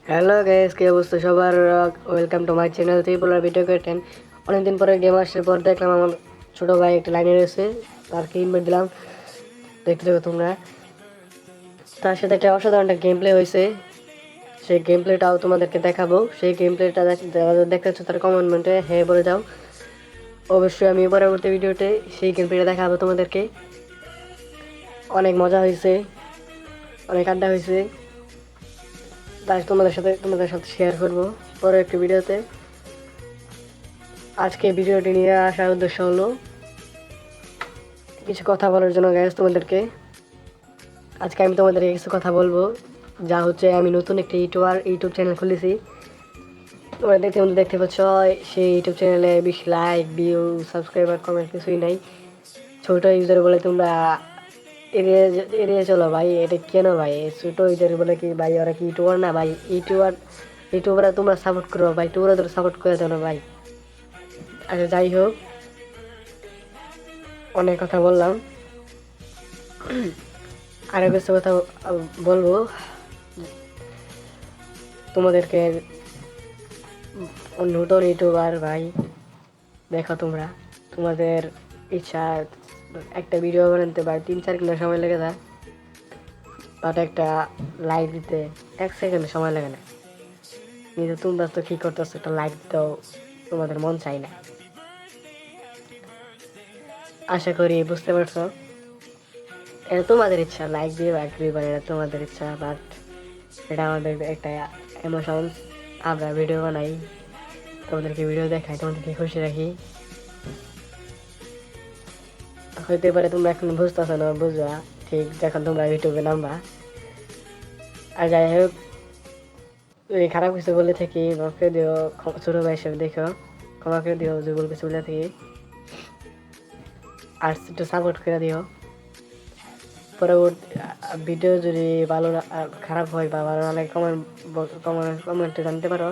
Hello guys, কি অবস্থা সবার? ওয়েলকাম টু মাই চ্যানেল ত্রিপুরার ভিডিও কন্টেন্ট। অনেকদিন পরে গেম আসার পর দেখলাম আমার ছোট ভাই একটা লাইনে রয়েছে, তারকে ইনভাইট দিলাম। দেখতে দেবো তোমরা। তার সাথে একটা অসাধারণ একটা গেম প্লে হয়েছে, সেই গেম প্লেটাও তোমাদেরকে দেখাবো। সেই গেম প্লেটা দেখতে হচ্ছে তার কমেন্টে হ্যাঁ বলে দাও। অবশ্যই আমি পরবর্তী ভিডিওতে সেই গেম প্লেটা দেখাবো তোমাদেরকে। অনেক মজা হয়েছে, অনেক আড্ডা হয়েছে, তাই তোমাদের সাথে শেয়ার করবো পরে একটি ভিডিওতে। আজকে ভিডিওটি নিয়ে আসার উদ্দেশ্য হলো কিছু কথা বলার জন্য গাইস তোমাদেরকে। আজকে আমি তোমাদেরকে কিছু কথা বলবো, যা হচ্ছে আমি নতুন একটি ইউটিউব চ্যানেল খুলেছি। তোমরা দেখতে পাচ্ছ, সেই ইউটিউব চ্যানেলে বেশি লাইক ভিউ সাবস্ক্রাইবার কমেন্ট কিছুই নাই। ছোট ইউজার বলে তোমরা এড়িয়ে এড়িয়ে চলো ভাই, এটা কেন ভাই? ছোট ইউজার বলে কি ভাই, ওরা কি ইউটিউবার না ভাই? ইউটিউবাররা তোমরা সাপোর্ট করো ভাই, তোমরা তো সাপোর্ট করে দাও না ভাই। আচ্ছা যাই হোক, অনেক কথা বললাম। আরো কিছু কথা বলবো তোমাদেরকে। নতুন ইউটিউবার ভাই, দেখো তোমরা তোমাদের ইচ্ছা একটা ভিডিও বানাতে ভাই 3-4 ঘন্টা সময় লেগে যায়, বাট একটা লাইক দিতে 1 সেকেন্ড সময় লাগে না। কিন্তু তোমরা তো কি করতেছো, একটা লাইক দিতেও তোমাদের মন চাই না। আশা করি বুঝতে পারছো। এটা তোমাদের ইচ্ছা, লাইক দিয়ে বা দিবা, এটা তোমাদের ইচ্ছা, বাট এটা আমাদের একটা ইমোশনস। আমরা ভিডিও বানাই, তোমাদেরকে ভিডিও দেখাই, তোমাদেরকে খুশি রাখি। হইতে পারে তোমরা এখন বুঝতেছো না, বুঝবা ঠিক যখন তোমরা ইউটিউবে নামবা। আর যাই হোক, এই খারাপ কিছু বলে থাকি মাফ করে দিও, ছোট ভাই হিসেবে দেখো, ক্ষমা করে দিও যে ভুল কিছু বলে থাকি। আর একটু সাপোর্ট করে দিও। পরবর্তী ভিডিও যদি ভালো খারাপ হয় বা ভালো না লাগে কমেন্টে জানতে পারো।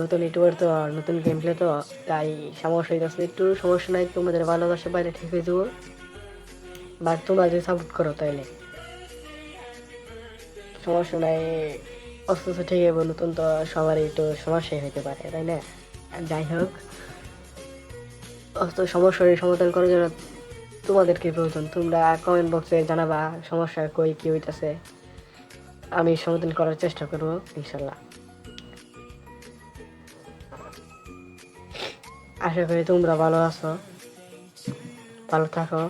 নতুন ইউটিউবার তো, নতুন গেম প্লে তো, তাই সমস্যা হইতেছে একটু। সমস্যা নাই, তোমাদের ভালোবাসা বাইরে ঠিক হয়ে যাবো। বাট তোমরা যদি সাপোর্ট করো তাইলে সমস্যা নাই, অস্ত ঠিক হবে। নতুন তো সবারই একটু সমস্যাই হইতে পারে, তাই না? যাই হোক, অস্ত সমস্যার সমাধান করার জন্য তোমাদেরকে প্রয়োজন। তোমরা কমেন্ট বক্সে জানাবা সমস্যা কই কি হইতেছে, আমি সমাধান করার চেষ্টা করবো ইনশাল্লাহ। আশা করি তোমরা ভালো আছো, ভালো থাকো।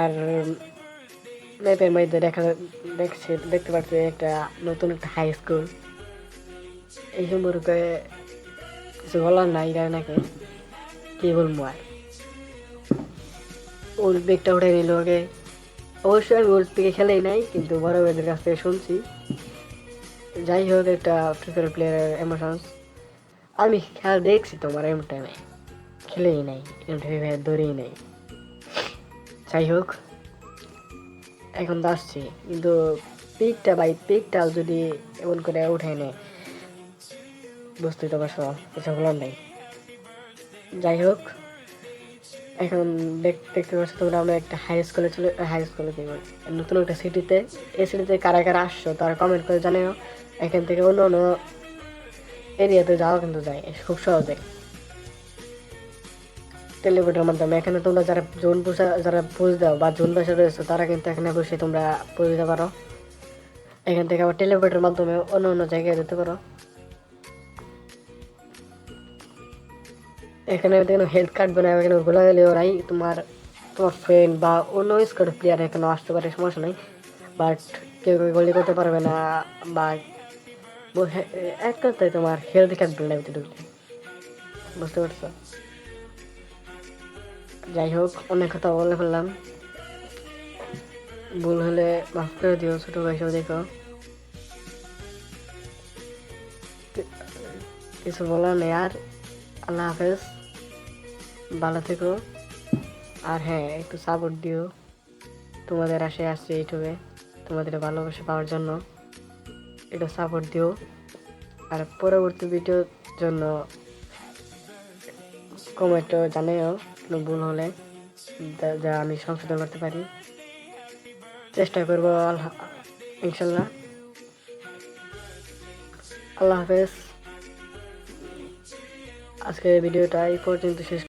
আর ম্যাপের মধ্যে দেখতে পাচ্ছি একটা নতুন একটা হাই স্কুল। এই সম্পর্কে কিছু বলার নাই, এটা নাকি কি বলবো আর। ওর বেগটা উঠে নিল ওকে। অবশ্যই আমি ওর থেকে খেলেই নাই, কিন্তু বড় ভাইদের কাছ থেকে শুনছি। যাই হোক, একটা ফ্রি ফায়ার প্লেয়ারের এমোশনস আমি খেলা দেখছি তোমার এম টাইমে, খেলেই নাই, এম ফ্রি ফায়ার ধরেই নাই। যাই হোক, এখন তো আসছি, কিন্তু পিকটা যদি এমন করে উঠে নেয়, বুঝতেই তো পারছো, কিছু বলার নেই। যাই হোক, এখন দেখতে পাচ্ছ তোমরা, আমরা একটা হাই স্কুলে কি বলি, নতুন একটা সিটিতে। এই সিটিতে কারা কারা আসছো তারা কমেন্ট করে জানিও। এখান থেকে অন্য অন্য এরিয়াতে যাওয়া কিন্তু যায় খুব সহজে টেলিপোর্টের মাধ্যমে। এখানে তোমরা যারা পুজ দাও বা জোন বসে রয়েছো, তারা কিন্তু এখানে বসে তোমরা পুজ দিতে পারো। এখান থেকে আবার টেলিপোর্টের মাধ্যমে অন্য অন্য জায়গায় যেতে পারো। এখানে দেখো হেলথ কার্ড বানায়, এখানে গোলা গেলে ওরাই তোমার তোমার ফ্রেন্ড বা অন্য স্কোয়াড প্লেয়ার এখানে আসতে পারে, সমস্যা নেই। বাট কেউ কেউ গোলি করতে পারবে না, বা এক কথায় তোমার হেলথ কার্ড বানায় ঢুকলে, বুঝতে পারছো? যাই হোক, অনেক কথা বলে ফেললাম, ভুল হলে মাফ করে দিও ছোট ভাই সব। দেখো, কিছু বলার নেই আর। আল্লাহ হাফেজ, ভালো থেকো। আর হ্যাঁ, একটু সাপোর্ট দিও, তোমাদের আশায় আসছে ইউটিউবে, তোমাদের ভালোবাসা পাওয়ার জন্য একটু সাপোর্ট দিও। আর পরবর্তী ভিডিওর জন্য কমেন্টও জানাও কোনো ভুল হলে, যা আমি সংশোধন করতে পারি। চেষ্টা করবো ইনশাল্লাহ। আল্লাহ হাফেজ। আজকের ভিডিওটা এই পর্যন্ত শেষ।